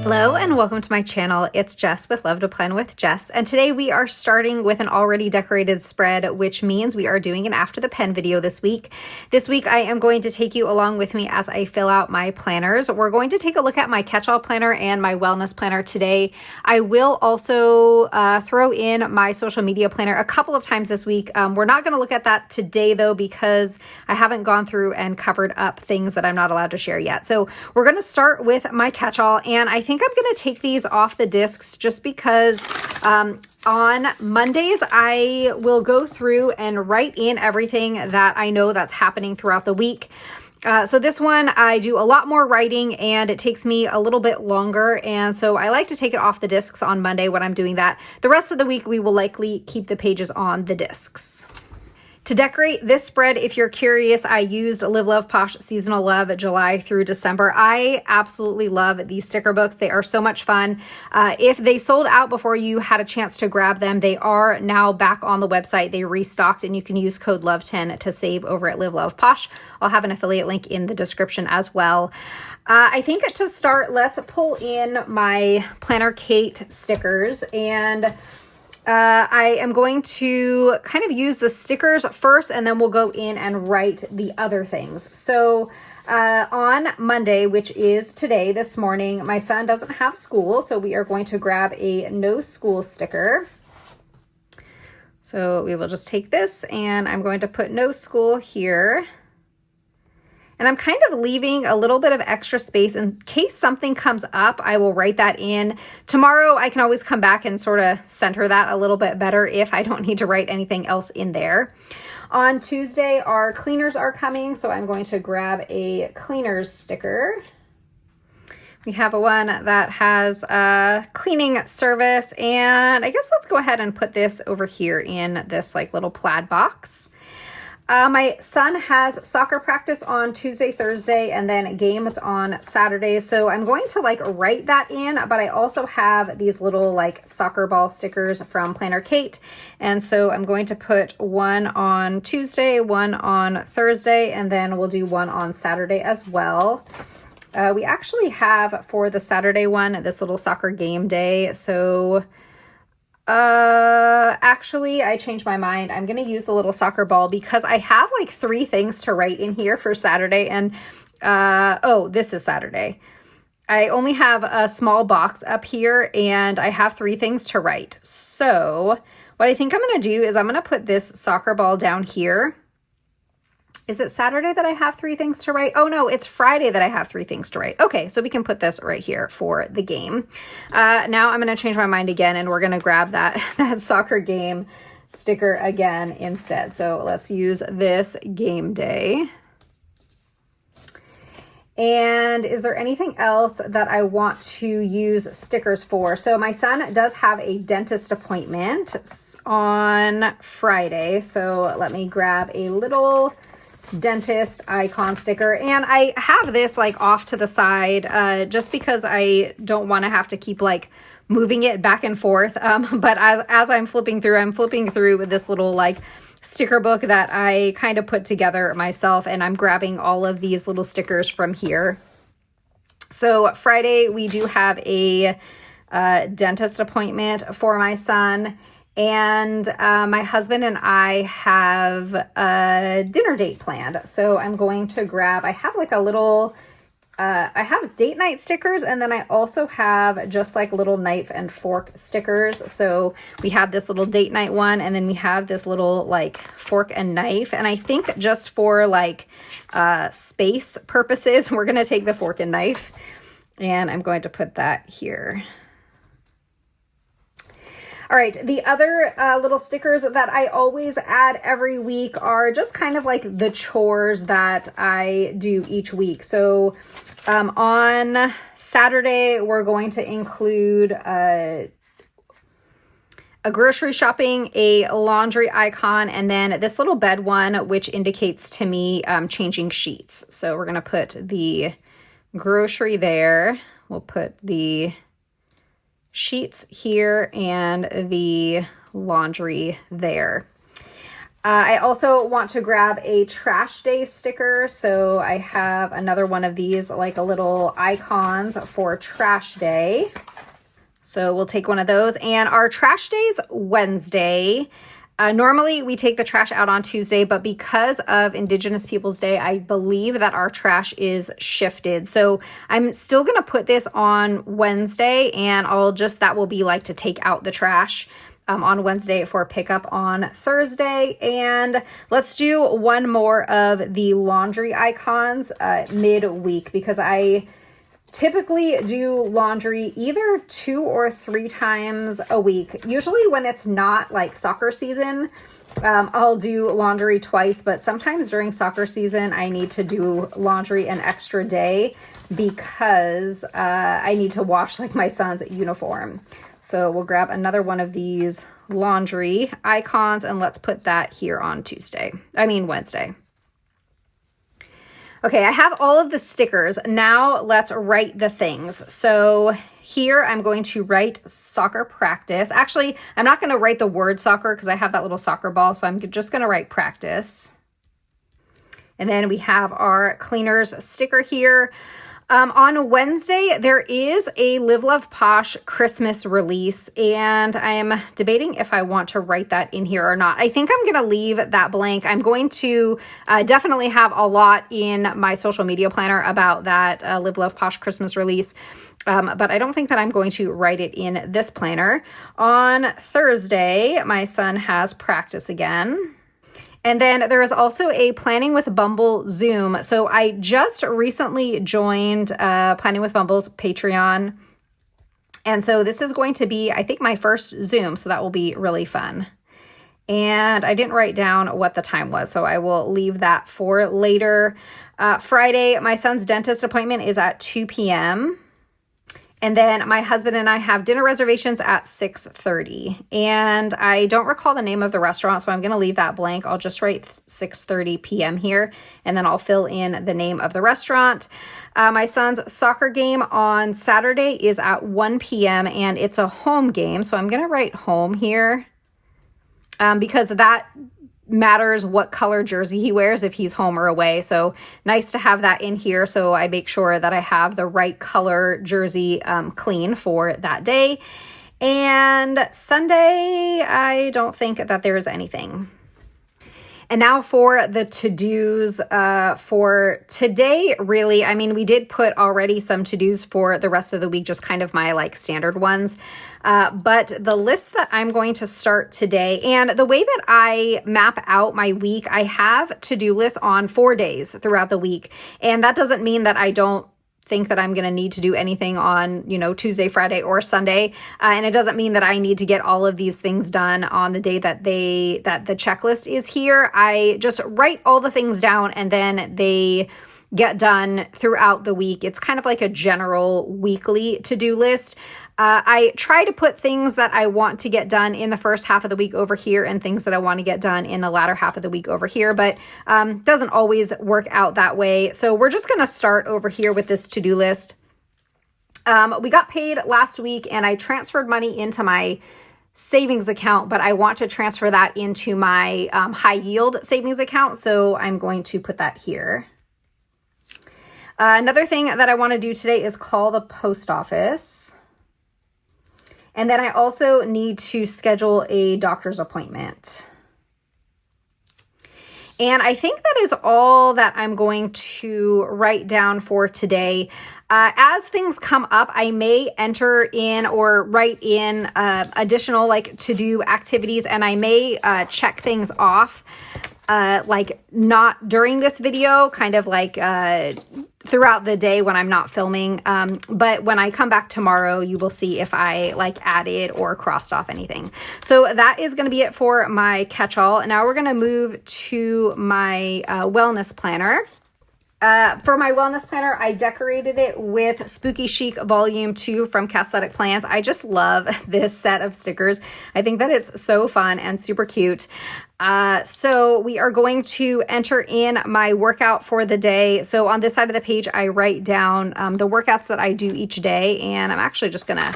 Hello and welcome to my channel. It's Jess with Love to Plan with Jess, and today we are starting with an already decorated spread, which means we are doing an after the pen video this week. This week I am going to take you along with me as I fill out my planners. We're going to take a look at my catch-all planner and my wellness planner today. I will also throw in my social media planner a couple of times this week. We're not going to look at that today though, because I haven't gone through and covered up things that I'm not allowed to share yet. So we're going to start with my catch-all, and I think I'm going to take these off the discs just because on Mondays I will go through and write in everything that I know that's happening throughout the week. So this one I do a lot more writing and it takes me a little bit longer, and so I like to take it off the discs on Monday when I'm doing that. The rest of the week we will likely keep the pages on the discs. To decorate this spread, if you're curious, I used Live Love Posh Seasonal Love July through December. I absolutely love these sticker books. They are so much fun. If they sold out before you had a chance to grab them, they are now back on the website. They restocked, and you can use code LOVE10 to save over at Live Love Posh. I'll have an affiliate link in the description as well. I think to start, let's pull in my Planner Kate stickers, and I am going to kind of use the stickers first, and then we'll go in and write the other things. So on Monday, which is today, this morning, my son doesn't have school, so we are going to grab a no school sticker. So we will just take this, and I'm going to put no school here. And I'm kind of leaving a little bit of extra space in case something comes up. I will write that in. Tomorrow, I can always come back and sort of center that a little bit better if I don't need to write anything else in there. On Tuesday, our cleaners are coming, so I'm going to grab a cleaners sticker. We have a one that has a cleaning service, and I guess let's go ahead and put this over here in this like little plaid box. My son has soccer practice on Tuesday, Thursday, and then games on Saturday. So I'm going to like write that in, but I also have these little like soccer ball stickers from Planner Kate. And so I'm going to put one on Tuesday, one on Thursday, and then we'll do one on Saturday as well. We actually have for the Saturday one, this little soccer game day. So actually I changed my mind. I'm going to use the little soccer ball because I have like 3 things to write in here for Saturday. And, oh, this is Saturday. I only have a small box up here and I have 3 things to write. So what I think I'm going to do is I'm going to put this soccer ball down here. Is it Saturday that I have 3 things to write? Oh no, it's Friday that I have 3 things to write. Okay, so we can put this right here for the game. Now I'm gonna change my mind again, and we're gonna grab that soccer game sticker again instead. So let's use this game day. And is there anything else that I want to use stickers for? So my son does have a dentist appointment on Friday. So let me grab a little dentist icon sticker, and I have this like off to the side just because I don't want to have to keep like moving it back and forth, but as I'm flipping through with this little like sticker book that I kind of put together myself, and I'm grabbing all of these little stickers from here. So Friday we do have a dentist appointment for my son, and my husband and I have a dinner date planned. So I'm going to grab, I have like a little, I have date night stickers, and then I also have just like little knife and fork stickers. So we have this little date night one, and then we have this little like fork and knife. And I think just for like space purposes, we're going to take the fork and knife, and I'm going to put that here. All right, the other little stickers that I always add every week are just kind of like the chores that I do each week. So on Saturday, we're going to include a grocery shopping, a laundry icon, and then this little bed one, which indicates to me changing sheets. So we're going to put the grocery there. We'll put the sheets here and the laundry there. I also want to grab a trash day sticker. So I have another one of these, like a little icons for trash day. So we'll take one of those. And our trash day's Wednesday. Normally we take the trash out on Tuesday, but because of Indigenous Peoples Day, I believe that our trash is shifted. So I'm still going to put this on Wednesday, and that will be like to take out the trash on Wednesday for pickup on Thursday. And let's do one more of the laundry icons midweek, because I typically do laundry either 2 or 3 times a week. Usually when it's not like soccer season, I'll do laundry twice, but sometimes during soccer season, I need to do laundry an extra day because I need to wash like my son's uniform. So we'll grab another one of these laundry icons and let's put that here on Wednesday. Okay, I have all of the stickers. Now let's write the things. So here I'm going to write soccer practice. Actually, I'm not going to write the word soccer because I have that little soccer ball. So I'm just going to write practice. And then we have our cleaners sticker here. On Wednesday, there is a Live Love Posh Christmas release, and I am debating if I want to write that in here or not. I think I'm going to leave that blank. I'm going to definitely have a lot in my social media planner about that Live Love Posh Christmas release, but I don't think that I'm going to write it in this planner. On Thursday, my son has practice again. And then there is also a Planning with Bumble Zoom. So I just recently joined Planning with Bumble's Patreon. And so this is going to be, I think, my first Zoom. So that will be really fun. And I didn't write down what the time was, so I will leave that for later. Friday, my son's dentist appointment is at 2 p.m. And then my husband and I have dinner reservations at 6:30. And I don't recall the name of the restaurant, so I'm going to leave that blank. I'll just write 6:30 p.m. here, and then I'll fill in the name of the restaurant. My son's soccer game on Saturday is at 1 p.m., and it's a home game. So I'm going to write home here because that matters what color jersey he wears if he's home or away. So nice to have that in here. So I make sure that I have the right color jersey clean for that day. And Sunday, I don't think that there's anything. And now for the to-dos for today, really, I mean, we did put already some to-dos for the rest of the week, just kind of my like standard ones. But the list that I'm going to start today, and the way that I map out my week, I have to-do lists on 4 days throughout the week. And that doesn't mean that I don't think that I'm going to need to do anything on, Tuesday, Friday, or Sunday. And it doesn't mean that I need to get all of these things done on the day that the checklist is here. I just write all the things down and then they get done throughout the week. It's kind of like a general weekly to-do list. I try to put things that I want to get done in the first half of the week over here and things that I want to get done in the latter half of the week over here, but doesn't always work out that way. So we're just going to start over here with this to-do list. We got paid last week and I transferred money into my savings account, but I want to transfer that into my high yield savings account. So I'm going to put that here. Another thing that I want to do today is call the post office. And then I also need to schedule a doctor's appointment. And I think that is all that I'm going to write down for today. As things come up, I may enter in or write in additional to-do activities, and I may check things off not during this video, kind of throughout the day when I'm not filming. But when I come back tomorrow, you will see if I added or crossed off anything. So that is going to be it for my catch-all. Now we're going to move to my wellness planner. For my wellness planner, I decorated it with Spooky Chic Volume 2 from Cathletic Plans. I just love this set of stickers. I think that it's so fun and super cute. So we are going to enter in my workout for the day. So on this side of the page, I write down the workouts that I do each day. And I'm actually just going to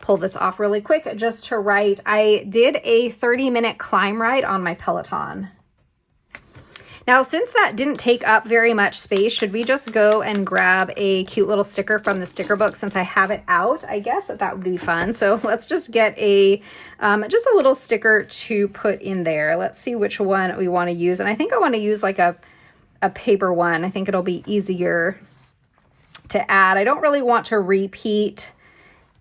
pull this off really quick just to write. I did a 30-minute climb ride on my Peloton. Now, since that didn't take up very much space, should we just go and grab a cute little sticker from the sticker book since I have it out? I guess that would be fun. So let's just get just a little sticker to put in there. Let's see which one we want to use. And I think I want to use like a paper one. I think it'll be easier to add. I don't really want to repeat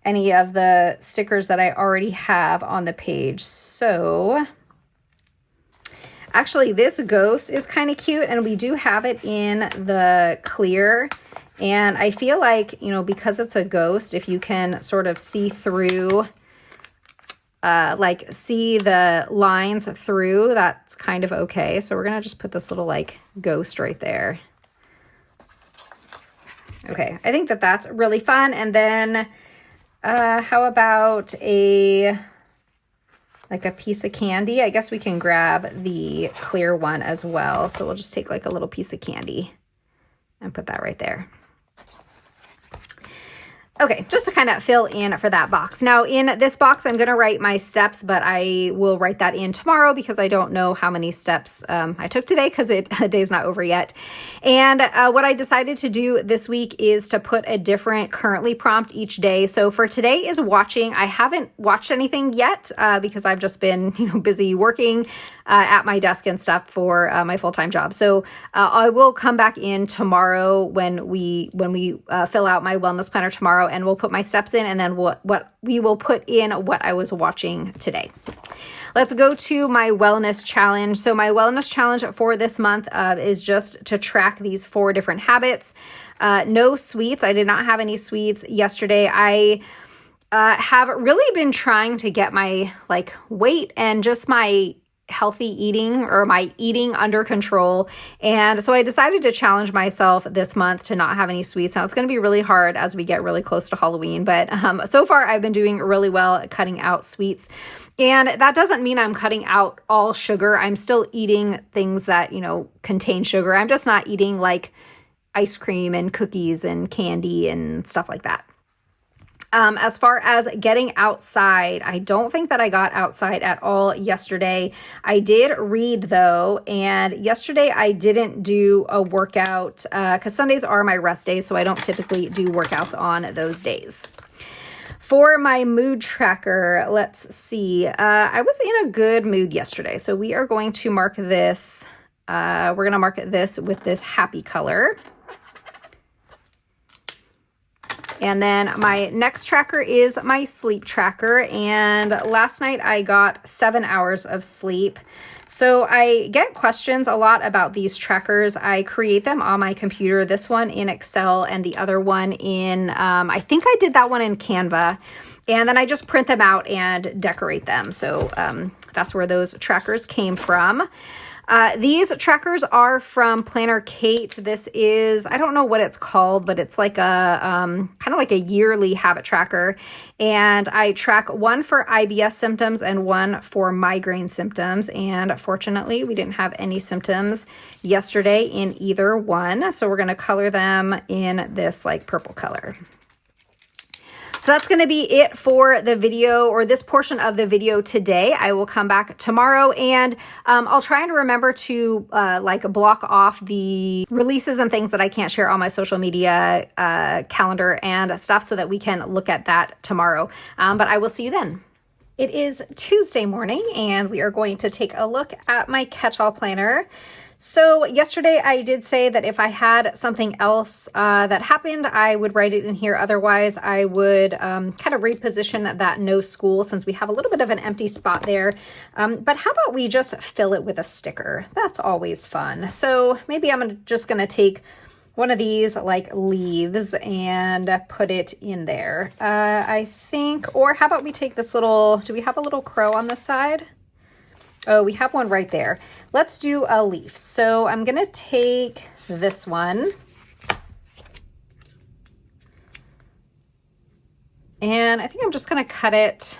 any of the stickers that I already have on the page. So actually this ghost is kind of cute, and we do have it in the clear. And I feel like, you know, because it's a ghost, if you can sort of see through, like see the lines through, that's kind of okay. So we're gonna just put this little like ghost right there. Okay, I think that that's really fun. And then how about like a piece of candy? I guess we can grab the clear one as well. So we'll just take like a little piece of candy and put that right there. Okay, just to kind of fill in for that box. Now in this box, I'm gonna write my steps, but I will write that in tomorrow because I don't know how many steps I took today because the day's not over yet. And what I decided to do this week is to put a different currently prompt each day. So for today is watching. I haven't watched anything yet because I've just been, you know, busy working at my desk and stuff for my full-time job. So I will come back in tomorrow when we fill out my wellness planner tomorrow, and we'll put my steps in, and then what we will put in what I was watching today. Let's go to my wellness challenge. So my wellness challenge for this month is just to track these 4 different habits. No sweets. I did not have any sweets yesterday. I have really been trying to get my like weight and just my healthy eating or my eating under control. And so I decided to challenge myself this month to not have any sweets. Now it's going to be really hard as we get really close to Halloween, but so far I've been doing really well at cutting out sweets. And that doesn't mean I'm cutting out all sugar. I'm still eating things that, you know, contain sugar. I'm just not eating like ice cream and cookies and candy and stuff like that. As far as getting outside, I don't think that I got outside at all yesterday. I did read though, and yesterday I didn't do a workout because Sundays are my rest days, so I don't typically do workouts on those days. For my mood tracker, let's see. I was in a good mood yesterday, so we are going to mark this. We're going to mark this with this happy color. And then my next tracker is my sleep tracker. And last night I got 7 hours of sleep. So I get questions a lot about these trackers. I create them on my computer, this one in Excel and the other one in, I think I did that one in Canva. And then I just print them out and decorate them. So that's where those trackers came from. These trackers are from Planner Kate. This is, I don't know what it's called, but it's like a kind of like a yearly habit tracker. And I track one for IBS symptoms and one for migraine symptoms. And fortunately, we didn't have any symptoms yesterday in either one. So we're going to color them in this like purple color. So that's going to be it for the video, or this portion of the video today. I will come back tomorrow, and I'll try and remember to like block off the releases and things that I can't share on my social media calendar and stuff so that we can look at that tomorrow. But I will see you then. It is Tuesday morning, and we are going to take a look at my catch-all planner. So yesterday I did say that if I had something else that happened, I would write it in here. Otherwise, I would kind of reposition that no school since we have a little bit of an empty spot there. But how about we just fill it with a sticker? That's always fun. So maybe I'm just going to take one of these like leaves and put it in there. I think, or how about we take this little, do we have a little crow on this side? Oh, we have one right there. Let's do a leaf. So I'm going to take this one. And I think I'm just going to cut it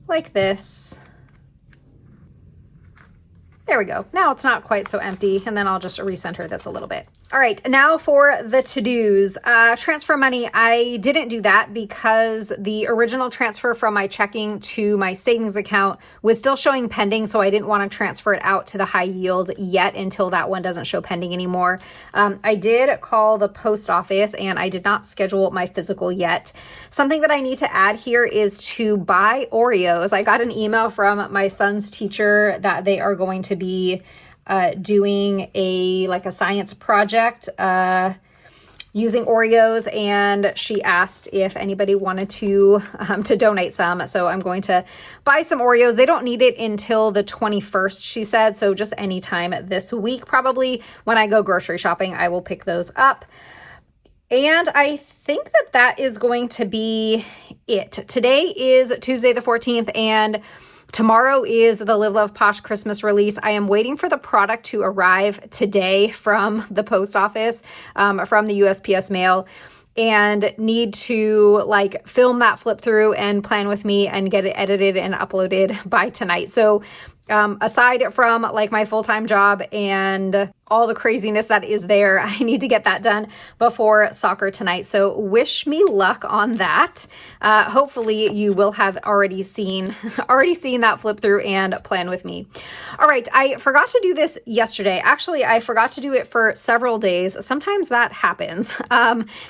like this. There we go. Now it's not quite so empty, and then I'll just recenter this a little bit. All right, now for the to-dos. Transfer money, I didn't do that because the original transfer from my checking to my savings account was still showing pending, so I didn't want to transfer it out to the high yield yet until that one doesn't show pending anymore. I did call the post office, and I did not schedule my physical yet. Something that I need to add here is to buy Oreos. I got an email from my son's teacher that they are going to be doing a science project using Oreos, and she asked if anybody wanted to donate some. So I'm going to buy some Oreos. They don't need it until the 21st, she said. So just anytime this week, probably when I go grocery shopping, I will pick those up. And I think that is going to be it. Today is Tuesday the 14th, and tomorrow is the Live Love Posh Christmas release. I am waiting for the product to arrive today from the post office, from the USPS mail, and need to film that flip through and plan with me and get it edited and uploaded by tonight. So aside from my full-time job and all the craziness that is there, I need to get that done before soccer tonight. So wish me luck on that. Hopefully you will have already seen that flip through and plan with me. All right, I forgot to do this yesterday. Actually, I forgot to do it for several days. Sometimes that happens.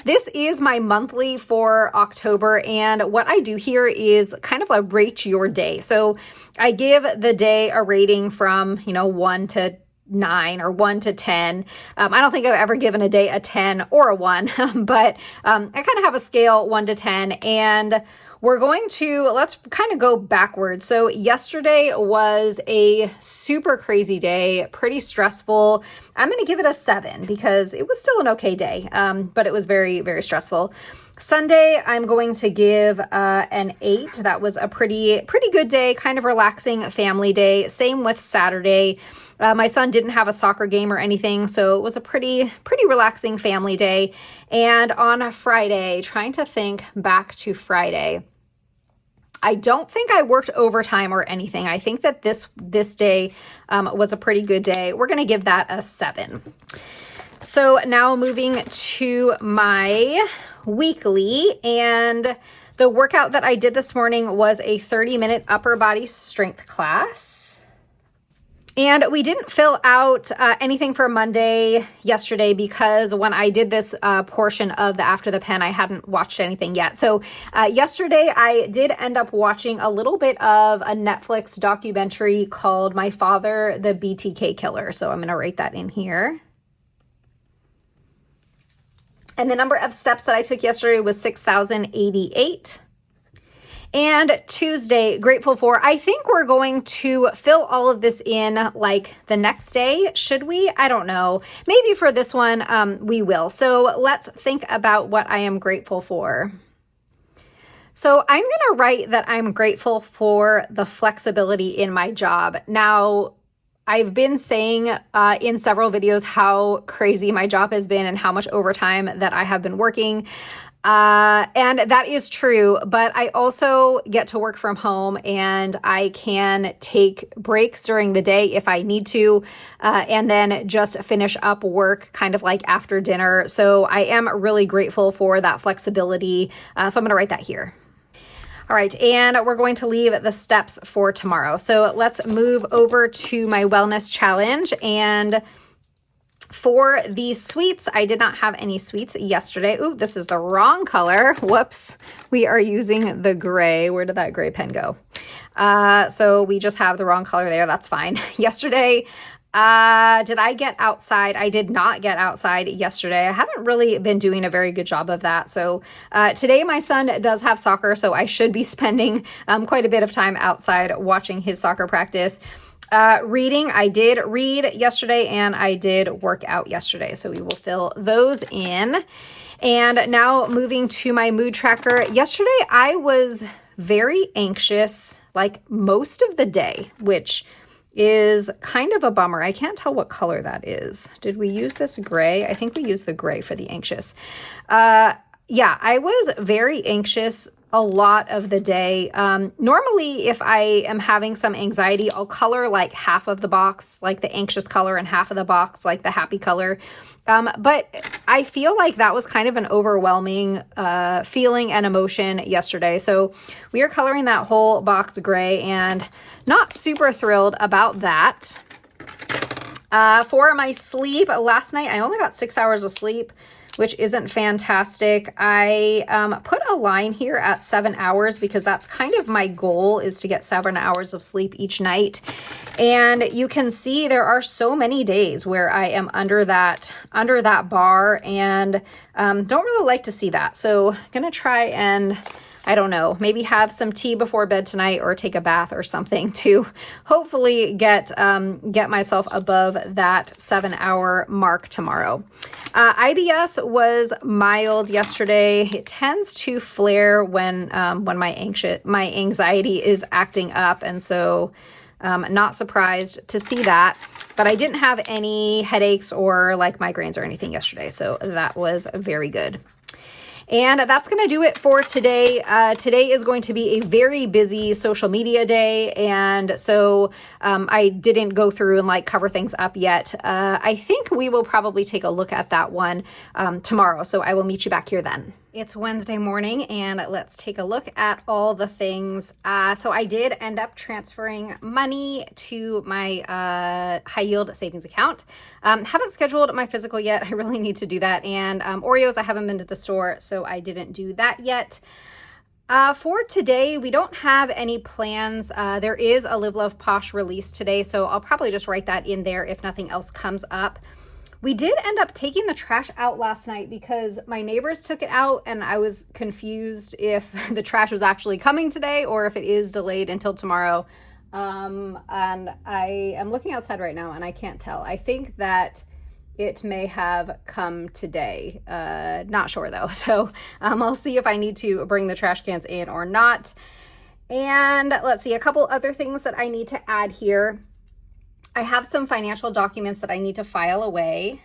This is my monthly for October, and what I do here is kind of a rate your day. So I give the day a rating from 1 to 9 or 1 to 10. I don't think I've ever given a day a 10 or a 1, but I kind of have a scale 1 to 10, and let's kind of go backwards. So yesterday was a super crazy day, pretty stressful. I'm going to give it a 7 because it was still an okay day, but it was very, very stressful. Sunday, I'm going to give an 8. That was a pretty good day, kind of relaxing family day. Same with Saturday. My son didn't have a soccer game or anything, so it was a pretty relaxing family day. And on Friday, trying to think back to Friday, I don't think I worked overtime or anything. I think that this day was a pretty good day. We're going to give that a 7. So now moving to my weekly, and the workout that I did this morning was a 30-minute upper body strength class. And we didn't fill out anything for Monday yesterday because when I did this portion of the After the Pen, I hadn't watched anything yet. So yesterday I did end up watching a little bit of a Netflix documentary called My Father, the BTK Killer. So I'm going to write that in here. And the number of steps that I took yesterday was 6,088. And Tuesday, grateful for. I think we're going to fill all of this in the next day. Should we? I don't know. Maybe for this one, we will. So let's think about what I am grateful for. So I'm going to write that I'm grateful for the flexibility in my job. Now, I've been saying in several videos how crazy my job has been and how much overtime that I have been working. And that is true, but I also get to work from home and I can take breaks during the day if I need to, and then just finish up work kind of after dinner. So I am really grateful for that flexibility. So I'm going to write that here. All right, and we're going to leave the steps for tomorrow. So let's move over to my wellness challenge. And for the sweets, I did not have any sweets yesterday. Ooh, this is the wrong color. Whoops. We are using the gray. Where did that gray pen go? So we just have the wrong color there. That's fine. Yesterday, did I get outside? I did not get outside yesterday. I haven't really been doing a very good job of that. So today my son does have soccer, so I should be spending quite a bit of time outside watching his soccer practice. Reading, I did read yesterday and I did work out yesterday. So we will fill those in. And now moving to my mood tracker. Yesterday I was very anxious most of the day, which is kind of a bummer. I can't tell what color that is. Did we use this gray? I think we used the gray for the anxious. Yeah, I was very anxious a lot of the day. Normally, if I am having some anxiety, I'll color like half of the box, like the anxious color, and half of the box, like the happy color. But I feel like that was kind of an overwhelming feeling and emotion yesterday. So we are coloring that whole box gray and not super thrilled about that. For my sleep, last night I only got 6 hours of sleep, which isn't fantastic. I put a line here at 7 hours because that's kind of my goal, is to get 7 hours of sleep each night. And you can see there are so many days where I am under that bar, and don't really like to see that. So I'm gonna try and, I don't know, maybe have some tea before bed tonight or take a bath or something to hopefully get myself above that 7 hour mark tomorrow. IBS was mild yesterday. It tends to flare when my anxiety is acting up, and so not surprised to see that. But I didn't have any headaches or like migraines or anything yesterday, so that was very good. And that's going to do it for today. Today is going to be a very busy social media day. And so I didn't go through and like cover things up yet. I think we will probably take a look at that one tomorrow. So I will meet you back here then. It's Wednesday morning, and let's take a look at all the things. So I did end up transferring money to my high yield savings account. Haven't scheduled my physical yet. I really need to do that. And Oreos, I haven't been to the store, so I didn't do that yet. For today, we don't have any plans. There is a Live Love Posh release today, so I'll probably just write that in there if nothing else comes up. We did end up taking the trash out last night because my neighbors took it out, and I was confused if the trash was actually coming today or if it is delayed until tomorrow. And I am looking outside right now and I can't tell. I think that it may have come today. Not sure though. So I'll see if I need to bring the trash cans in or not. And let's see, a couple other things that I need to add here. I have some financial documents that I need to file away.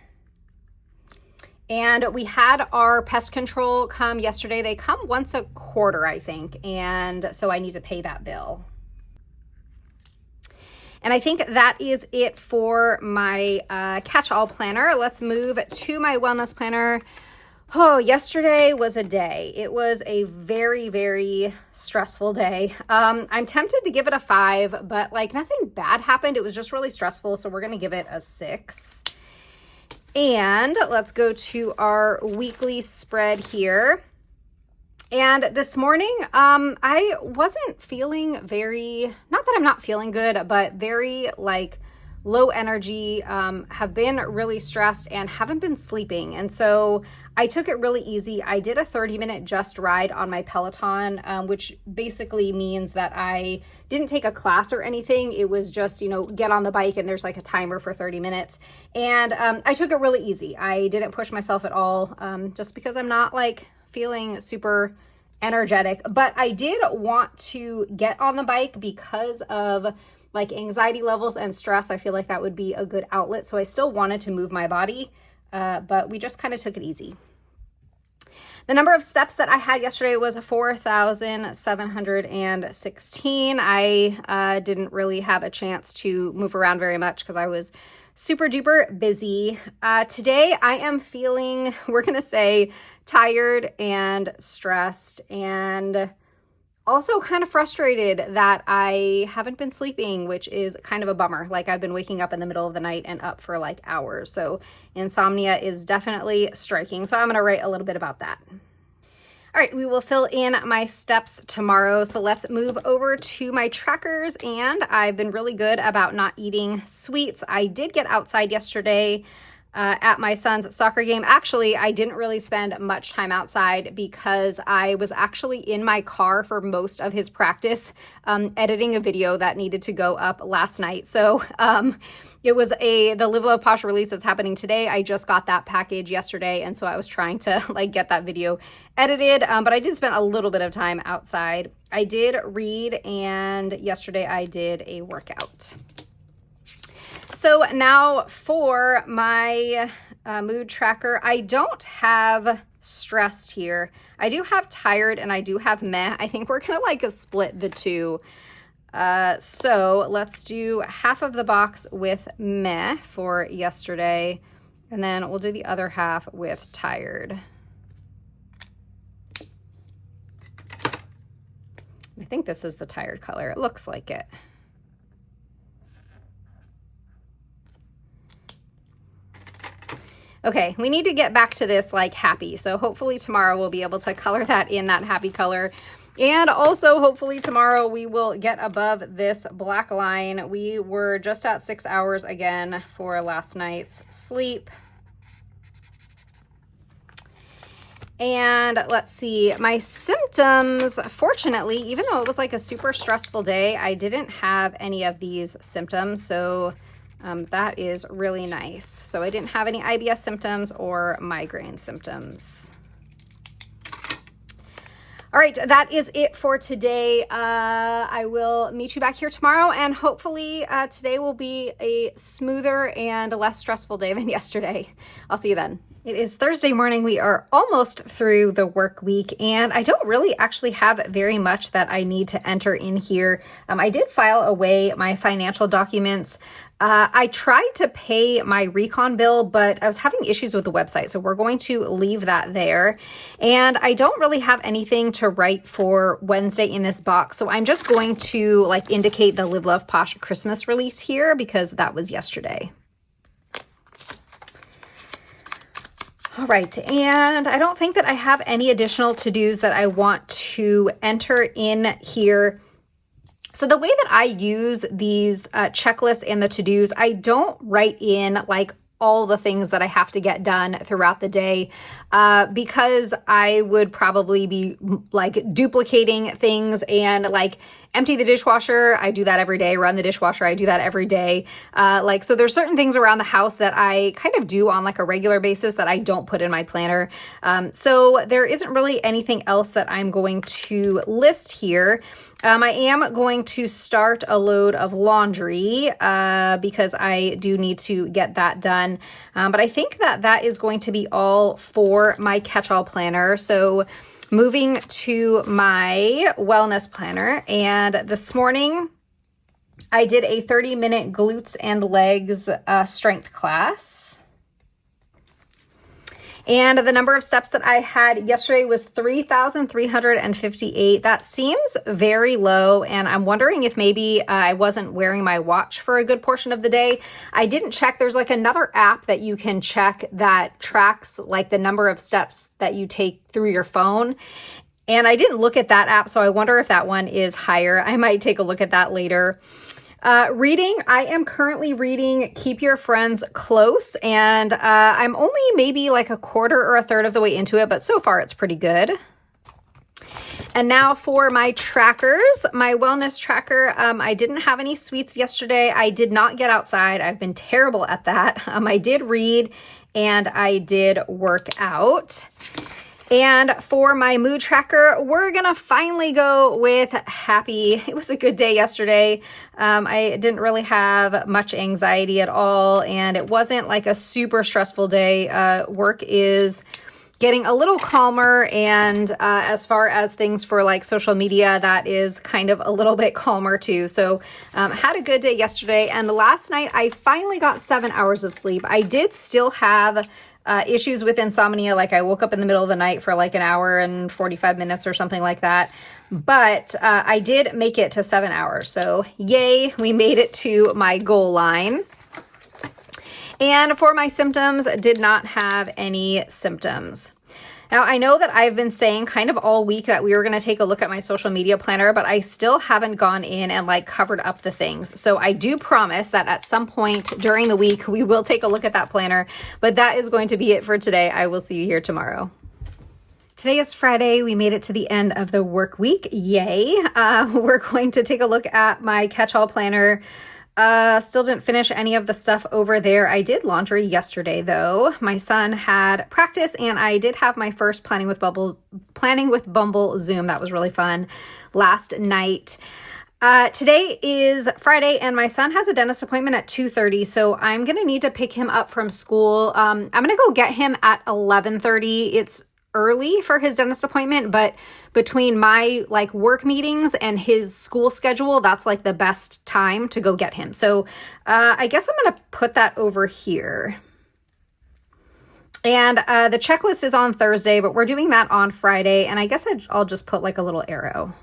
And we had our pest control come yesterday. They come once a quarter, I think. And so I need to pay that bill. And I think that is it for my catch-all planner. Let's move to my wellness planner. Oh, yesterday was a day. It was a very, very stressful day. I'm tempted to give it a 5, but like nothing bad happened. It was just really stressful. So we're going to give it a 6. And let's go to our weekly spread here. And this morning, I wasn't feeling very, not that I'm not feeling good, but very like low energy, have been really stressed and haven't been sleeping. And so I took it really easy. I did a 30-minute just ride on my Peloton, which basically means that I didn't take a class or anything. It was just, get on the bike and there's like a timer for 30 minutes. And I took it really easy. I didn't push myself at all, just because I'm not like feeling super energetic. But I did want to get on the bike because of like anxiety levels and stress. I feel like that would be a good outlet. So I still wanted to move my body, but we just kind of took it easy. The number of steps that I had yesterday was 4,716. I didn't really have a chance to move around very much because I was super duper busy. Today I am feeling, we're going to say, tired and stressed, and also kind of frustrated that I haven't been sleeping, which is kind of a bummer. Like I've been waking up in the middle of the night and up for like hours. So insomnia is definitely striking. So I'm going to write a little bit about that. All right, we will fill in my steps tomorrow. So let's move over to my trackers. And I've been really good about not eating sweets. I did get outside yesterday at my son's soccer game. Actually, I didn't really spend much time outside because I was actually in my car for most of his practice, editing a video that needed to go up last night. So it was the Live Love Posh release that's happening today. I just got that package yesterday, and so I was trying to like get that video edited, but I did spend a little bit of time outside. I did read, and yesterday I did a workout. So now for my mood tracker, I don't have stressed here. I do have tired and I do have meh. I think we're gonna like split the two. So let's do half of the box with meh for yesterday, and then we'll do the other half with tired. I think this is the tired color. It looks like it. Okay, we need to get back to this like happy. So hopefully tomorrow we'll be able to color that in that happy color. And also hopefully tomorrow we will get above this black line. We were just at 6 hours again for last night's sleep. And let's see, my symptoms, fortunately, even though it was like a super stressful day, I didn't have any of these symptoms. So that is really nice. So I didn't have any IBS symptoms or migraine symptoms. All right, that is it for today. I will meet you back here tomorrow, and hopefully today will be a smoother and less stressful day than yesterday. I'll see you then. It is Thursday morning. We are almost through the work week, and I don't really actually have very much that I need to enter in here. I did file away my financial documents. I tried to pay my recon bill, but I was having issues with the website, so we're going to leave that there. And I don't really have anything to write for Wednesday in this box, so I'm just going to like indicate the Live Love Posh Christmas release here because that was yesterday. All right, and I don't think that I have any additional to-dos that I want to enter in here. So the way that I use these checklists and the to-dos, I don't write in like all the things that I have to get done throughout the day because I would probably be like duplicating things and like empty the dishwasher. I do that every day. Run the dishwasher. I do that every day. So there's certain things around the house that I kind of do on like a regular basis that I don't put in my planner. So there isn't really anything else that I'm going to list here. I am going to start a load of laundry because I do need to get that done. But I think that that is going to be all for my catch-all planner. So moving to my wellness planner, and this morning I did a 30-minute glutes and legs strength class. And the number of steps that I had yesterday was 3,358. That seems very low, and I'm wondering if maybe I wasn't wearing my watch for a good portion of the day. I didn't check. There's like another app that you can check that tracks like the number of steps that you take through your phone. And I didn't look at that app, so I wonder if that one is higher. I might take a look at that later. Reading, I am currently reading Keep Your Friends Close, and I'm only maybe like a quarter or a third of the way into it, but so far it's pretty good. And now for my trackers, my wellness tracker. I didn't have any sweets yesterday. I did not get outside. I've been terrible at that. I did read and I did work out. And for my mood tracker, we're going to finally go with happy. It was a good day yesterday. I didn't really have much anxiety at all, and it wasn't like a super stressful day. Work is getting a little calmer, and as far as things for like social media, that is kind of a little bit calmer too. So had a good day yesterday, and last night I finally got 7 hours of sleep. I did still have issues with insomnia. Like I woke up in the middle of the night for like an hour and 45 minutes or something like that. But I did make it to 7 hours. So yay, we made it to my goal line. And for my symptoms, did not have any symptoms. Now, I know that I've been saying kind of all week that we were going to take a look at my social media planner, but I still haven't gone in and like covered up the things. So I do promise that at some point during the week, we will take a look at that planner, but that is going to be it for today. I will see you here tomorrow. Today is Friday. We made it to the end of the work week. Yay. We're going to take a look at my catch-all planner. Still didn't finish any of the stuff over there. I did laundry yesterday though. My son had practice and I did have my first Planning with Bumble Zoom. That was really fun last night. Today is Friday and my son has a dentist appointment at 2:30, so I'm going to need to pick him up from school. I'm going to go get him at 11:30. It's early for his dentist appointment, but between my like work meetings and his school schedule, that's like the best time to go get him. So I guess I'm going to put that over here. And the checklist is on Thursday, but we're doing that on Friday. And I guess I'll just put like a little arrow.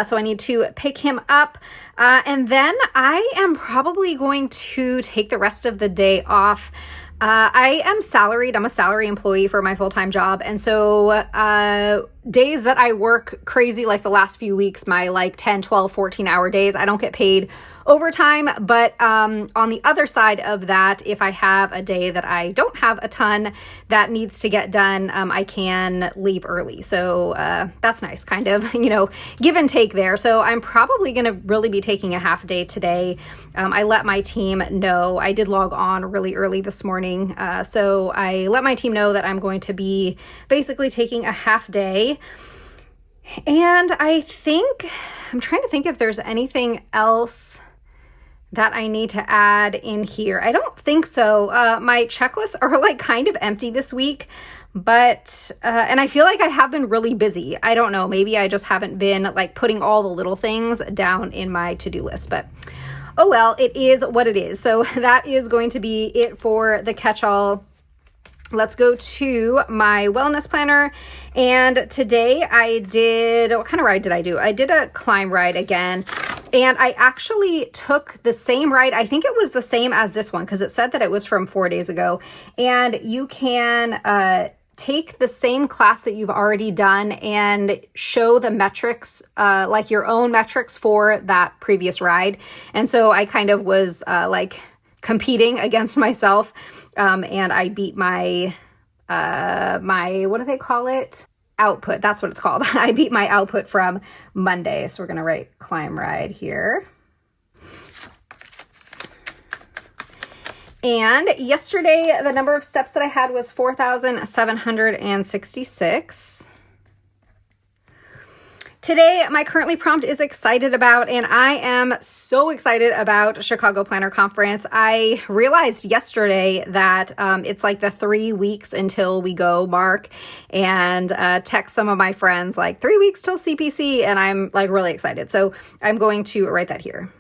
So I need to pick him up. And then I am probably going to take the rest of the day off. I am salaried. I'm a salary employee for my full-time job. And so days that I work crazy, like the last few weeks, my like 10, 12, 14-hour days, I don't get paid overtime. But on the other side of that, if I have a day that I don't have a ton that needs to get done, I can leave early. So that's nice, kind of, give and take there. So I'm probably going to really be taking a half day today. I let my team know. I did log on really early this morning. So I let my team know that I'm going to be basically taking a half day. And I'm trying to think if there's anything else that I need to add in here. I don't think so. My checklists are like kind of empty this week, but, and I feel like I have been really busy. I don't know, maybe I just haven't been like putting all the little things down in my to-do list, but oh well, it is what it is. So that is going to be it for the catch-all. Let's go to my wellness planner. And today what kind of ride did I do? I did a climb ride again. And I actually took the same ride. I think it was the same as this one because it said that it was from 4 days ago. And you can take the same class that you've already done and show the metrics, like your own metrics for that previous ride. And so I kind of was like competing against myself. And I beat my what do they call it? Output. That's what it's called. I beat my output from Monday. So we're going to write climb ride here. And yesterday, the number of steps that I had was 4,766. Today, my currently prompt is excited about, and I am so excited about Chicago Planner Conference. I realized yesterday that it's like the 3 weeks until we go mark, and text some of my friends like 3 weeks till CPC, and I'm like really excited. So I'm going to write that here.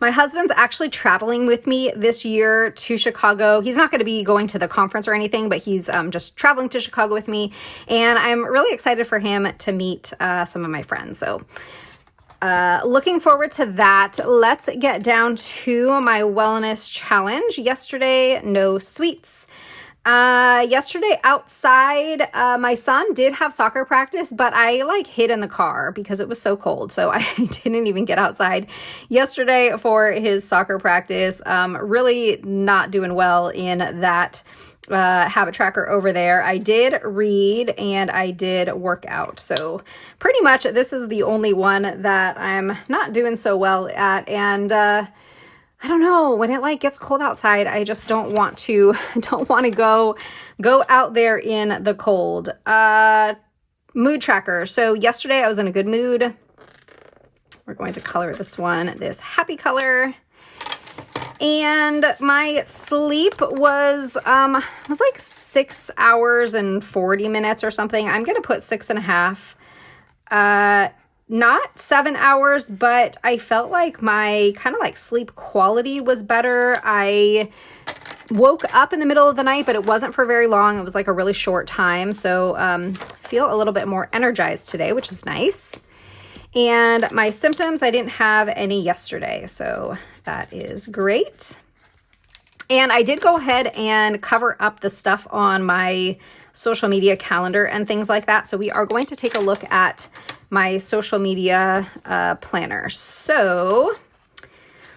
My husband's actually traveling with me this year to Chicago. He's not going to be going to the conference or anything, but he's just traveling to Chicago with me. And I'm really excited for him to meet some of my friends. So looking forward to that. Let's get down to my wellness challenge. Yesterday, no sweets. Yesterday outside, my son did have soccer practice, but I like hid in the car because it was so cold. So I didn't even get outside yesterday for his soccer practice. Really not doing well in that habit tracker over there. I did read and I did work out. So pretty much this is the only one that I'm not doing so well at. And, I don't know, when it like gets cold outside, I just don't want to go out there in the cold. Mood tracker. So yesterday I was in a good mood. We're going to color this one, this happy color. And my sleep was like 6 hours and 40 minutes or something. I'm going to put 6.5. Not 7 hours, but I felt like my kind of like sleep quality was better. I woke up in the middle of the night, but it wasn't for very long. It was like a really short time. So feel a little bit more energized today, which is nice. And my symptoms, I didn't have any yesterday. So that is great. And I did go ahead and cover up the stuff on my social media calendar and things like that. So we are going to take a look at my social media planner. So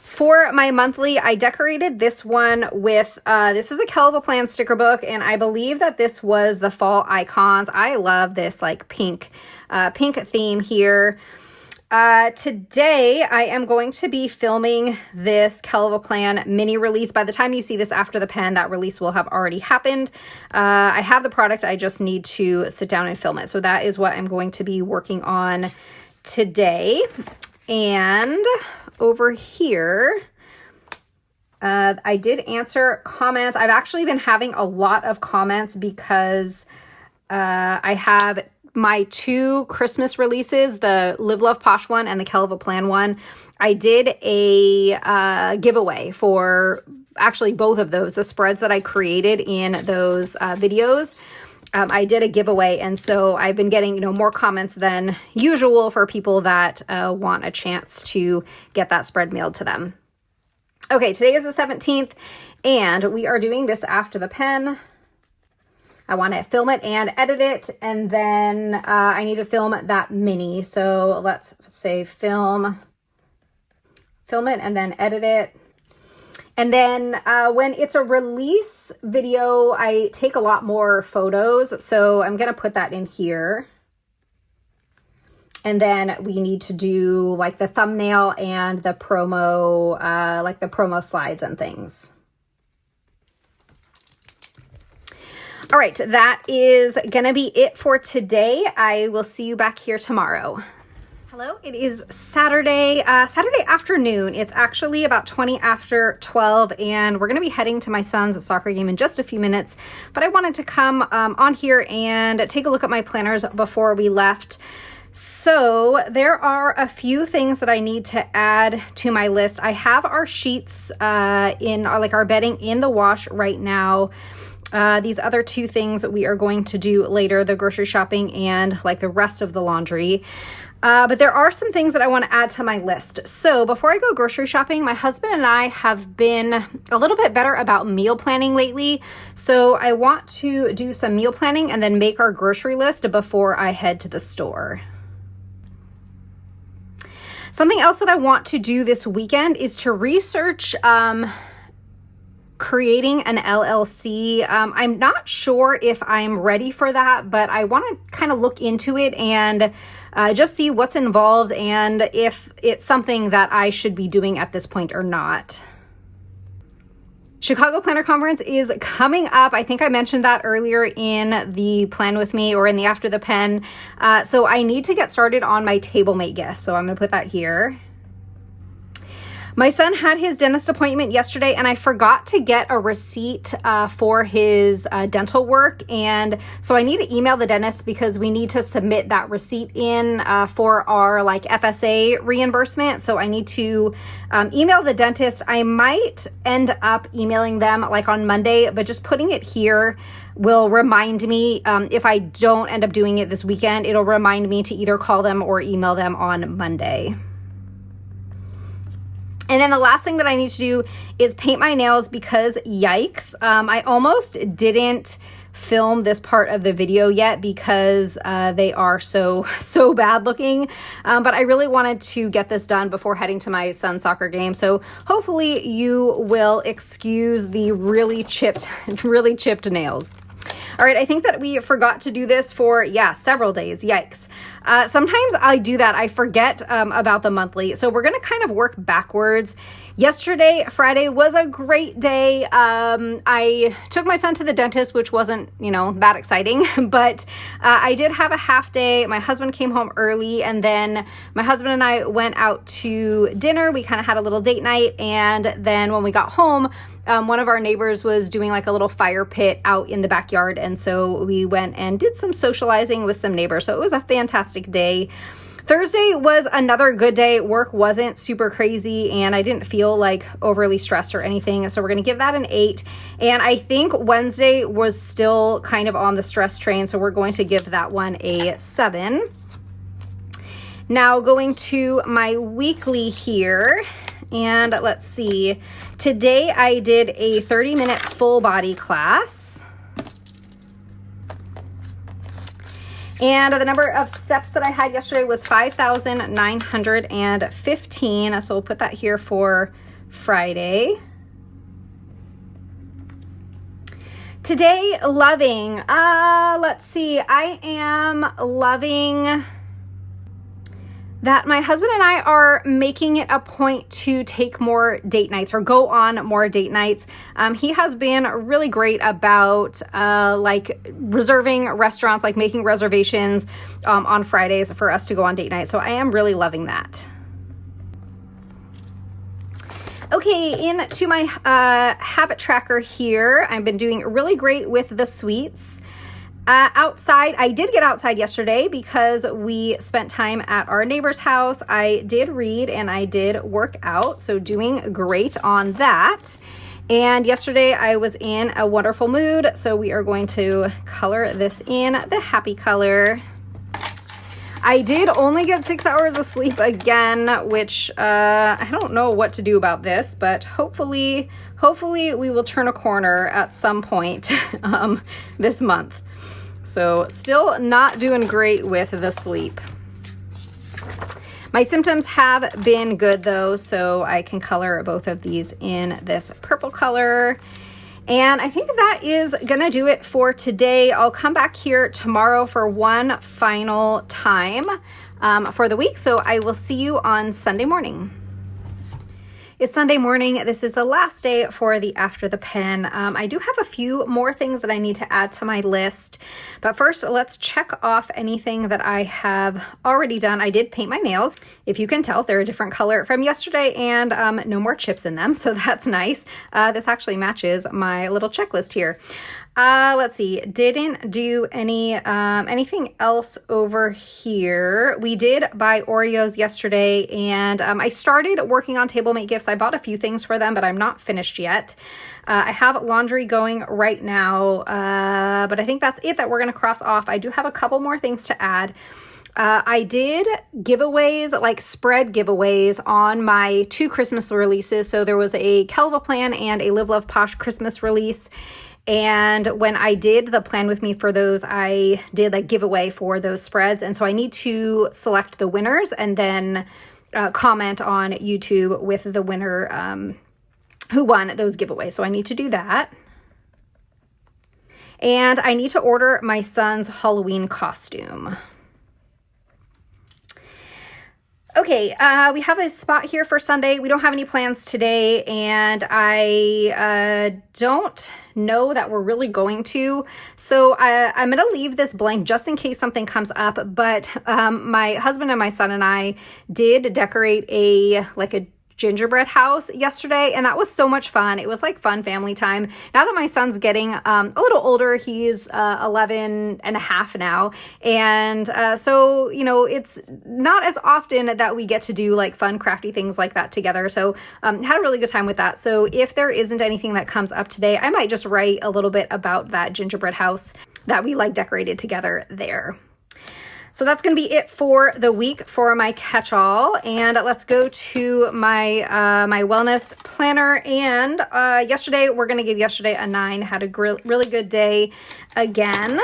for my monthly, I decorated this one with, this is a Kell of a Plan sticker book, and I believe that this was the fall icons. I love this like pink theme here. Today I am going to be filming this Kell of a Plan mini release. By the time you see this after the pen, that release will have already happened. I have the product, I just need to sit down and film it. So that is what I'm going to be working on today. And over here, I did answer comments. I've actually been having a lot of comments because I have my 2 Christmas releases, the Live Love Posh one and the Kell of a Plan one. I did a giveaway for actually both of those, the spreads that I created in those videos. I did a giveaway, and so I've been getting, more comments than usual for people that want a chance to get that spread mailed to them. Okay, today is the 17th, and we are doing this after the pen. I want to film it and edit it, and then I need to film that mini. So let's say film it and then edit it. And then when it's a release video, I take a lot more photos. So I'm going to put that in here. And then we need to do like the thumbnail and the promo, like the promo slides and things. All right, that is gonna be it for today. I will see you back here tomorrow. Hello, it is Saturday afternoon. It's actually about 20 after 12, and we're gonna be heading to my son's soccer game in just a few minutes. But I wanted to come on here and take a look at my planners before we left. So there are a few things that I need to add to my list. I have our sheets in our bedding in the wash right now. These other 2 things we are going to do later, the grocery shopping and like the rest of the laundry. But there are some things that I want to add to my list. So before I go grocery shopping, my husband and I have been a little bit better about meal planning lately. So I want to do some meal planning and then make our grocery list before I head to the store. Something else that I want to do this weekend is to research creating an LLC. I'm not sure if I'm ready for that, but I want to kind of look into it and just see what's involved and if it's something that I should be doing at this point or not. Chicago Planner Conference is coming up. I think I mentioned that earlier in the Plan With Me or in the After the Pen. So I need to get started on my TableMate gift. So I'm going to put that here. My son had his dentist appointment yesterday, and I forgot to get a receipt for his dental work. And so I need to email the dentist because we need to submit that receipt in for our FSA reimbursement. So I need to email the dentist. I might end up emailing them on Monday, but just putting it here will remind me, if I don't end up doing it this weekend, it'll remind me to either call them or email them on Monday. And then the last thing that I need to do is paint my nails because yikes, I almost didn't film this part of the video yet because they are so bad looking. But I really wanted to get this done before heading to my son's soccer game. So hopefully you will excuse the really chipped nails. All right, I think that we forgot to do this for, several days. Yikes. Sometimes I do that. I forget about the monthly. So we're going to kind of work backwards. Yesterday, Friday, was a great day. I took my son to the dentist, which wasn't, that exciting, but I did have a half day. My husband came home early, and then my husband and I went out to dinner. We kind of had a little date night, and then when we got home, one of our neighbors was doing a little fire pit out in the backyard, and so we went and did some socializing with some neighbors. So it was a fantastic day. Thursday was another good day. Work wasn't super crazy, and I didn't feel overly stressed or anything. So we're going to give that an 8. And I think Wednesday was still kind of on the stress train, so we're going to give that one a 7. Now going to my weekly here. And let's see, today I did a 30-minute full body class. And the number of steps that I had yesterday was 5,915. So we'll put that here for Friday. Today, loving. Let's see, I am loving that my husband and I are making it a point to take more date nights or go on more date nights. He has been really great about reserving restaurants, making reservations on Fridays for us to go on date night. So I am really loving that. Okay, into my habit tracker here. I've been doing really great with the sweets. Outside, I did get outside yesterday because we spent time at our neighbor's house. I did read and I did work out, so doing great on that. And yesterday I was in a wonderful mood, so we are going to color this in the happy color. I did only get 6 hours of sleep again, which I don't know what to do about this, but hopefully we will turn a corner at some point this month. So still not doing great with the sleep. My symptoms have been good though, so I can color both of these in this purple color. And I think that is gonna do it for today. I'll come back here tomorrow for one final time for the week. So I will see you on Sunday morning. It's Sunday morning. This is the last day for the After the Pen. I do have a few more things that I need to add to my list, but first let's check off anything that I have already done. I did paint my nails. If you can tell, they're a different color from yesterday and no more chips in them, so that's nice. This actually matches my little checklist here. Let's see, didn't do anything else over here. We did buy Oreos yesterday, and I started working on table mate gifts. I bought a few things for them, but I'm not finished yet. I have laundry going right now, but I think that's it that we're going to cross off. I do have a couple more things to add. I did giveaways, like spread giveaways on my 2 Christmas releases. So there was a Kelva Plan and a Live Love Posh Christmas release. And when I did the plan with me for those, I did a giveaway for those spreads. And so I need to select the winners and then comment on YouTube with the winner who won those giveaways. So I need to do that. And I need to order my son's Halloween costume. Okay, we have a spot here for Sunday. We don't have any plans today, and I don't know that we're really going to. So I'm going to leave this blank just in case something comes up. But my husband and my son and I did decorate a gingerbread house yesterday, and that was so much fun. It was like fun family time. Now that my son's getting a little older, he's 11 and a half now, and so it's not as often that we get to do like fun crafty things like that together. So had a really good time with that. So if there isn't anything that comes up today, I might just write a little bit about that gingerbread house that we decorated together there. So that's going to be it for the week for my catch-all, and let's go to my my wellness planner. And yesterday, we're going to give yesterday a 9. Had a really good day again.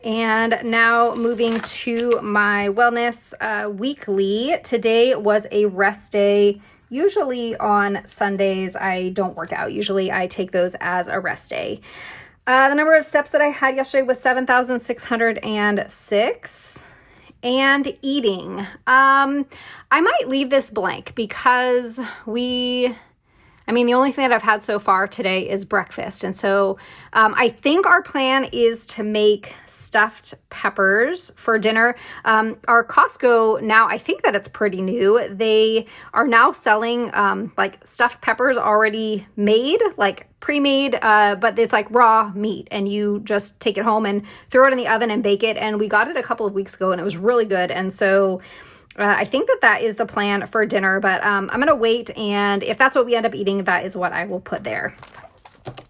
And now moving to my wellness weekly. Today was a rest day. Usually on Sundays, I don't work out. Usually I take those as a rest day. The number of steps that I had yesterday was 7,606. And eating. I might leave this blank because the only thing that I've had so far today is breakfast. And so I think our plan is to make stuffed peppers for dinner. Our Costco now, I think that it's pretty new. They are now selling stuffed peppers already made, pre-made, but it's like raw meat, and you just take it home and throw it in the oven and bake it. And we got it a couple of weeks ago and it was really good. And so I think that is the plan for dinner, but I'm going to wait, and if that's what we end up eating, that is what I will put there.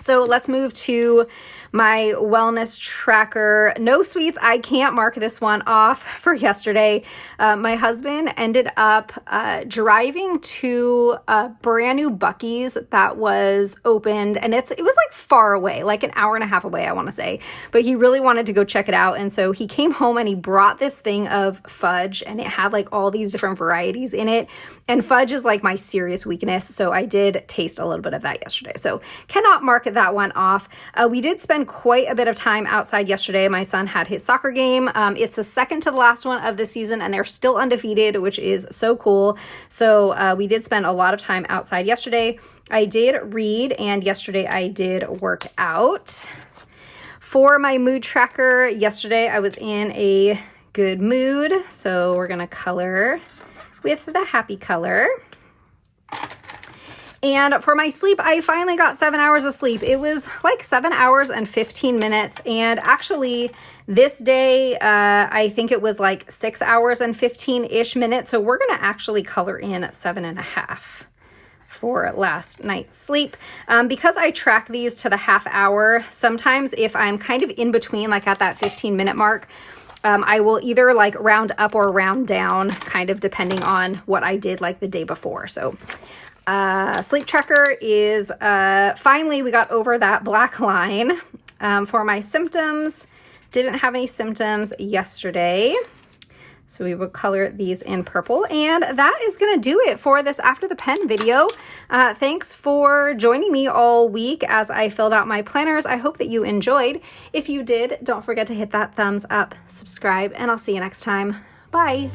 So let's move to my wellness tracker. No sweets. I can't mark this one off for yesterday. My husband ended up driving to a brand new Buc-ee's that was opened, and it was far away, like an hour and a half away, I want to say, but he really wanted to go check it out. And so he came home and he brought this thing of fudge, and it had all these different varieties in it. And fudge is my serious weakness. So I did taste a little bit of that yesterday. So cannot mark that one off. We did spend quite a bit of time outside yesterday. My son had his soccer game. It's the second to the last one of the season, and they're still undefeated, which is so cool. So we did spend a lot of time outside yesterday. I did read, and yesterday I did work out. For my mood tracker, yesterday I was in a good mood, so we're gonna color with the happy color. And for my sleep, I finally got 7 hours of sleep. It was like 7 hours and 15 minutes. And actually this day, I think it was like 6 hours and 15-ish minutes. So we're going to actually color in 7.5 for last night's sleep. Because I track these to the half hour, sometimes if I'm kind of in between, like at that 15-minute mark, I will either like round up or round down, kind of depending on what I did like the day before. So sleep tracker is finally we got over that black line. For my symptoms, didn't have any symptoms yesterday, so we will color these in purple. And that is gonna do it for this After the Pen video. Thanks for joining me all week as I filled out my planners. I hope that you enjoyed. If you did, don't forget to hit that thumbs up, subscribe, and I'll see you next time. Bye.